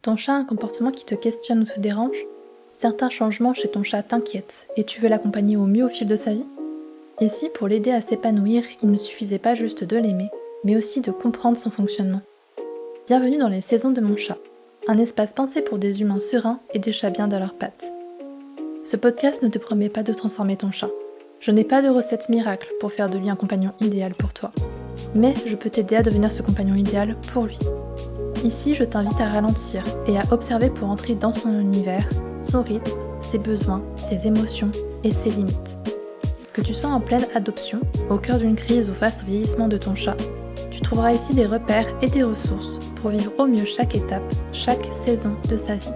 Ton chat a un comportement qui te questionne ou te dérange? Certains changements chez ton chat t'inquiètent et tu veux l'accompagner au mieux au fil de sa vie? Et si pour l'aider à s'épanouir, il ne suffisait pas juste de l'aimer, mais aussi de comprendre son fonctionnement? Bienvenue dans les saisons de mon chat, un espace pensé pour des humains sereins et des chats bien dans leurs pattes. Ce podcast ne te promet pas de transformer ton chat. Je n'ai pas de recette miracle pour faire de lui un compagnon idéal pour toi. Mais je peux t'aider à devenir ce compagnon idéal pour lui. Ici, je t'invite à ralentir et à observer pour entrer dans son univers, son rythme, ses besoins, ses émotions et ses limites. Que tu sois en pleine adoption, au cœur d'une crise ou face au vieillissement de ton chat, tu trouveras ici des repères et des ressources pour vivre au mieux chaque étape, chaque saison de sa vie.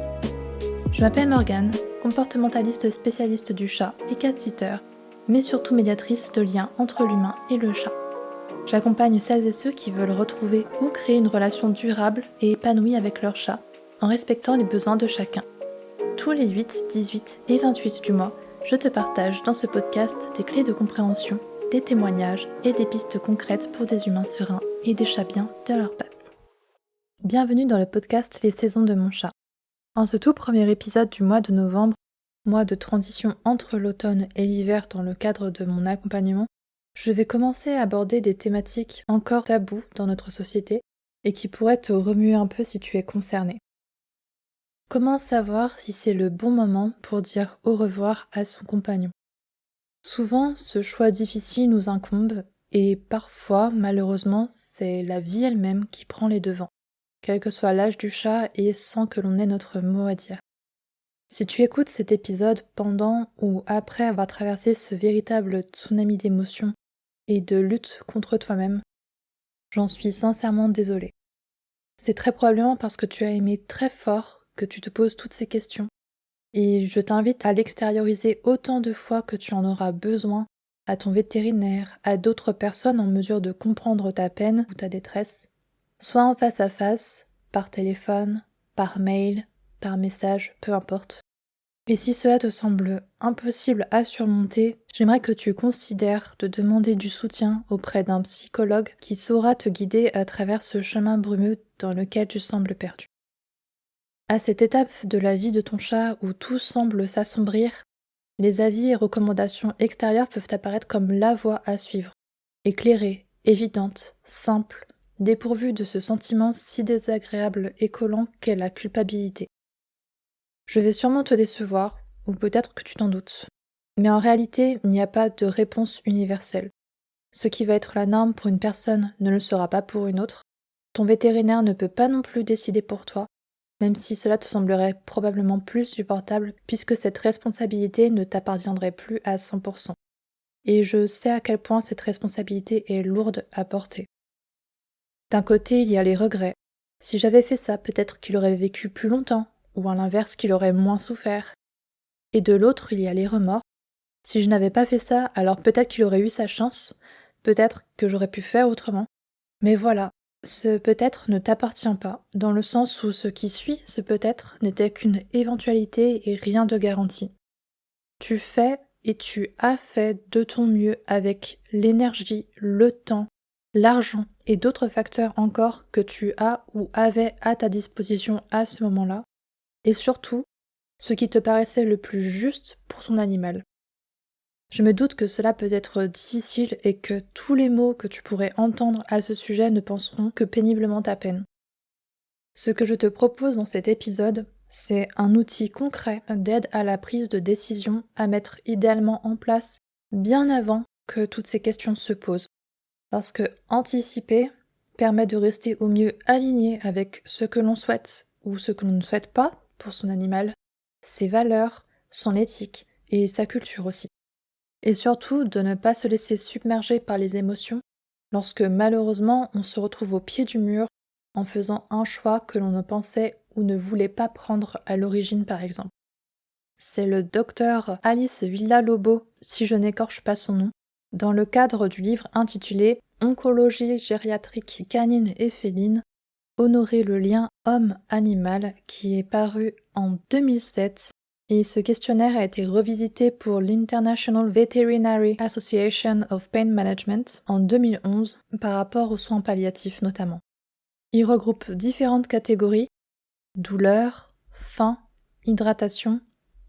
Je m'appelle Morgane, comportementaliste spécialiste du chat et cat-sitter, mais surtout médiatrice de liens entre l'humain et le chat. J'accompagne celles et ceux qui veulent retrouver ou créer une relation durable et épanouie avec leur chat, en respectant les besoins de chacun. Tous les 8, 18 et 28 du mois, je te partage dans ce podcast des clés de compréhension, des témoignages et des pistes concrètes pour des humains sereins et des chats bien de leurs pattes. Bienvenue dans le podcast Les saisons de mon chat. En ce tout premier épisode du mois de novembre, mois de transition entre l'automne et l'hiver dans le cadre de mon accompagnement, je vais commencer à aborder des thématiques encore taboues dans notre société et qui pourraient te remuer un peu si tu es concerné. Comment savoir si c'est le bon moment pour dire au revoir à son compagnon? Souvent, ce choix difficile nous incombe et parfois, malheureusement, c'est la vie elle-même qui prend les devants, quel que soit l'âge du chat et sans que l'on ait notre mot à dire. Si tu écoutes cet épisode pendant ou après avoir traversé ce véritable tsunami d'émotions et de lutte contre toi-même, j'en suis sincèrement désolée. C'est très probablement parce que tu as aimé très fort que tu te poses toutes ces questions, et je t'invite à l'extérioriser autant de fois que tu en auras besoin, à ton vétérinaire, à d'autres personnes en mesure de comprendre ta peine ou ta détresse, soit en face à face, par téléphone, par mail, par message, peu importe. Et si cela te semble impossible à surmonter, j'aimerais que tu considères de demander du soutien auprès d'un psychologue qui saura te guider à travers ce chemin brumeux dans lequel tu sembles perdu. À cette étape de la vie de ton chat où tout semble s'assombrir, les avis et recommandations extérieures peuvent apparaître comme la voie à suivre, éclairée, évidente, simple, dépourvue de ce sentiment si désagréable et collant qu'est la culpabilité. Je vais sûrement te décevoir, ou peut-être que tu t'en doutes. Mais en réalité, il n'y a pas de réponse universelle. Ce qui va être la norme pour une personne ne le sera pas pour une autre. Ton vétérinaire ne peut pas non plus décider pour toi, même si cela te semblerait probablement plus supportable puisque cette responsabilité ne t'appartiendrait plus à 100%. Et je sais à quel point cette responsabilité est lourde à porter. D'un côté, il y a les regrets. Si j'avais fait ça, peut-être qu'il aurait vécu plus longtemps, ou à l'inverse qu'il aurait moins souffert. Et de l'autre, il y a les remords. Si je n'avais pas fait ça, alors peut-être qu'il aurait eu sa chance, peut-être que j'aurais pu faire autrement. Mais voilà, ce peut-être ne t'appartient pas, dans le sens où ce qui suit, ce peut-être, n'était qu'une éventualité et rien de garanti. Tu fais et tu as fait de ton mieux avec l'énergie, le temps, l'argent et d'autres facteurs encore que tu as ou avais à ta disposition à ce moment-là, et surtout, ce qui te paraissait le plus juste pour ton animal. Je me doute que cela peut être difficile et que tous les mots que tu pourrais entendre à ce sujet ne penseront que péniblement ta peine. Ce que je te propose dans cet épisode, c'est un outil concret d'aide à la prise de décision à mettre idéalement en place bien avant que toutes ces questions se posent. Parce que anticiper permet de rester au mieux aligné avec ce que l'on souhaite ou ce que l'on ne souhaite pas pour son animal, ses valeurs, son éthique et sa culture aussi. Et surtout de ne pas se laisser submerger par les émotions lorsque malheureusement on se retrouve au pied du mur en faisant un choix que l'on ne pensait ou ne voulait pas prendre à l'origine par exemple. C'est le docteur Alice Villalobos, si je n'écorche pas son nom, dans le cadre du livre intitulé Oncologie gériatrique canine et féline, honorer le lien homme-animal qui est paru en 2007 et ce questionnaire a été revisité pour l'International Veterinary Association of Pain Management en 2011 par rapport aux soins palliatifs notamment. Il regroupe différentes catégories douleur, faim, hydratation,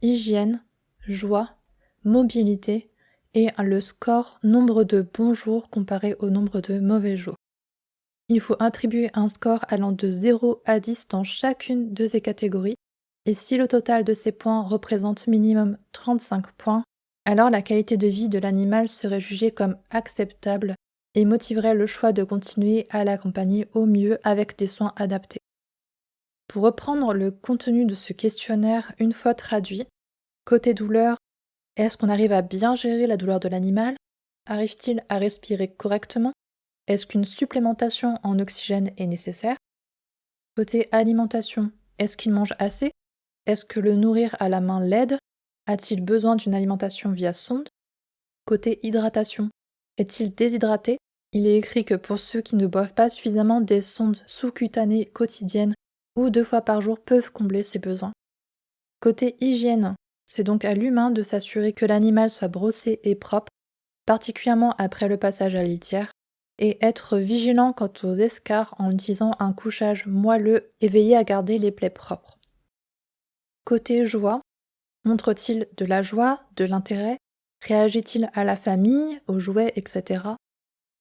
hygiène, joie, mobilité et le score nombre de bons jours comparé au nombre de mauvais jours. Il faut attribuer un score allant de 0 à 10 dans chacune de ces catégories, et si le total de ces points représente minimum 35 points, alors la qualité de vie de l'animal serait jugée comme acceptable et motiverait le choix de continuer à l'accompagner au mieux avec des soins adaptés. Pour reprendre le contenu de ce questionnaire une fois traduit, côté douleur, est-ce qu'on arrive à bien gérer la douleur de l'animal? Arrive-t-il à respirer correctement? Est-ce qu'une supplémentation en oxygène est nécessaire? Côté alimentation, est-ce qu'il mange assez? Est-ce que le nourrir à la main l'aide? A-t-il besoin d'une alimentation via sonde? Côté hydratation, est-il déshydraté? Il est écrit que pour ceux qui ne boivent pas suffisamment, des sondes sous-cutanées quotidiennes ou 2 fois par jour peuvent combler ces besoins. Côté hygiène, c'est donc à l'humain de s'assurer que l'animal soit brossé et propre, particulièrement après le passage à la litière, et être vigilant quant aux escarres en utilisant un couchage moelleux et veiller à garder les plaies propres. Côté joie, montre-t-il de la joie, de l'intérêt? Réagit-il à la famille, aux jouets, etc.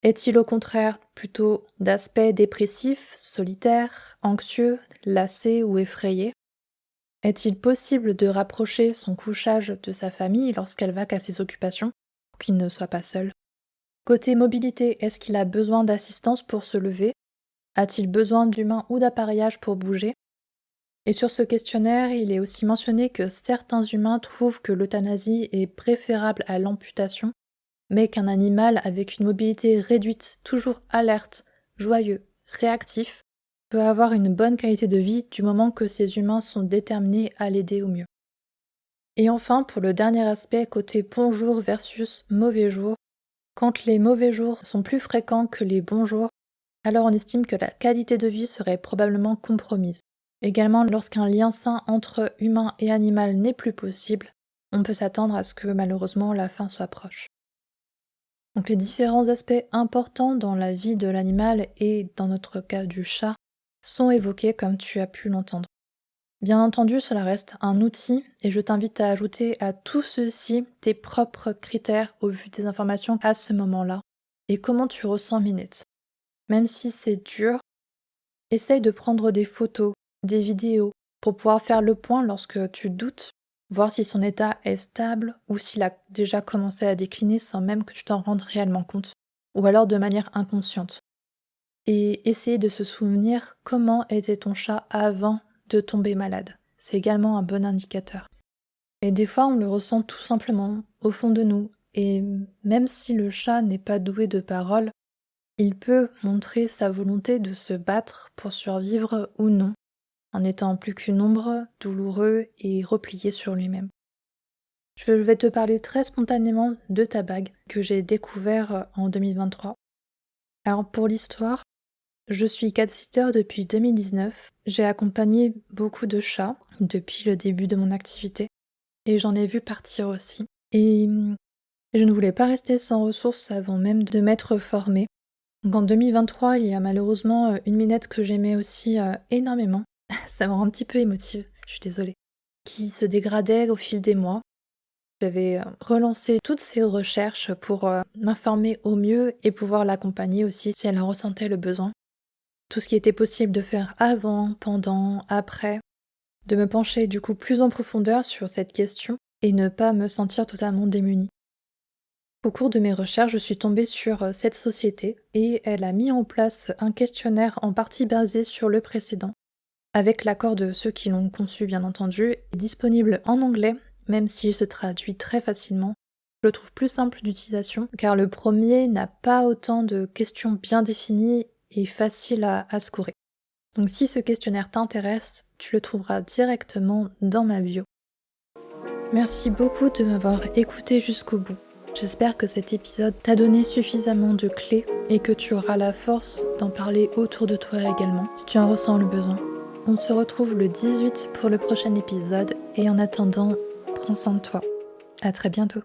Est-il au contraire plutôt d'aspect dépressif, solitaire, anxieux, lassé ou effrayé? Est-il possible de rapprocher son couchage de sa famille lorsqu'elle va qu'à ses occupations, pour qu'il ne soit pas seul? Côté mobilité, est-ce qu'il a besoin d'assistance pour se lever? A-t-il besoin d'humains ou d'appareillage pour bouger? Et sur ce questionnaire, il est aussi mentionné que certains humains trouvent que l'euthanasie est préférable à l'amputation, mais qu'un animal avec une mobilité réduite, toujours alerte, joyeux, réactif, peut avoir une bonne qualité de vie du moment que ces humains sont déterminés à l'aider au mieux. Et enfin, pour le dernier aspect, côté bon jour versus mauvais jour, quand les mauvais jours sont plus fréquents que les bons jours, alors on estime que la qualité de vie serait probablement compromise. Également, lorsqu'un lien sain entre humain et animal n'est plus possible, on peut s'attendre à ce que malheureusement la fin soit proche. Donc les différents aspects importants dans la vie de l'animal et dans notre cas du chat sont évoqués comme tu as pu l'entendre. Bien entendu, cela reste un outil et je t'invite à ajouter à tout ceci tes propres critères au vu des informations à ce moment-là et comment tu ressens Minette. Même si c'est dur, essaye de prendre des photos, des vidéos pour pouvoir faire le point lorsque tu doutes, voir si son état est stable ou s'il a déjà commencé à décliner sans même que tu t'en rendes réellement compte, ou alors de manière inconsciente. Et essayer de se souvenir comment était ton chat avant de tomber malade. C'est également un bon indicateur. Et des fois, on le ressent tout simplement au fond de nous. Et même si le chat n'est pas doué de parole, il peut montrer sa volonté de se battre pour survivre ou non, en étant plus qu'une ombre, douloureux et replié sur lui-même. Je vais te parler très spontanément de ta bague que j'ai découvert en 2023. Alors pour l'histoire, je suis cat-sitter depuis 2019. J'ai accompagné beaucoup de chats depuis le début de mon activité et j'en ai vu partir aussi. Et je ne voulais pas rester sans ressources avant même de m'être formée. Donc en 2023, il y a malheureusement une minette que j'aimais aussi énormément. Ça me rend un petit peu émotive, je suis désolée. Qui se dégradait au fil des mois. J'avais relancé toutes ces recherches pour m'informer au mieux et pouvoir l'accompagner aussi si elle en ressentait le besoin. Tout ce qui était possible de faire avant, pendant, après, de me pencher du coup plus en profondeur sur cette question et ne pas me sentir totalement démunie. Au cours de mes recherches, je suis tombée sur cette société et elle a mis en place un questionnaire en partie basé sur le précédent, avec l'accord de ceux qui l'ont conçu bien entendu, disponible en anglais, même s'il se traduit très facilement. Je le trouve plus simple d'utilisation car le premier n'a pas autant de questions bien définies et facile à scorer. Donc si ce questionnaire t'intéresse, tu le trouveras directement dans ma bio. Merci beaucoup de m'avoir écouté jusqu'au bout. J'espère que cet épisode t'a donné suffisamment de clés et que tu auras la force d'en parler autour de toi également, si tu en ressens le besoin. On se retrouve le 18 pour le prochain épisode et en attendant, prends soin de toi. À très bientôt.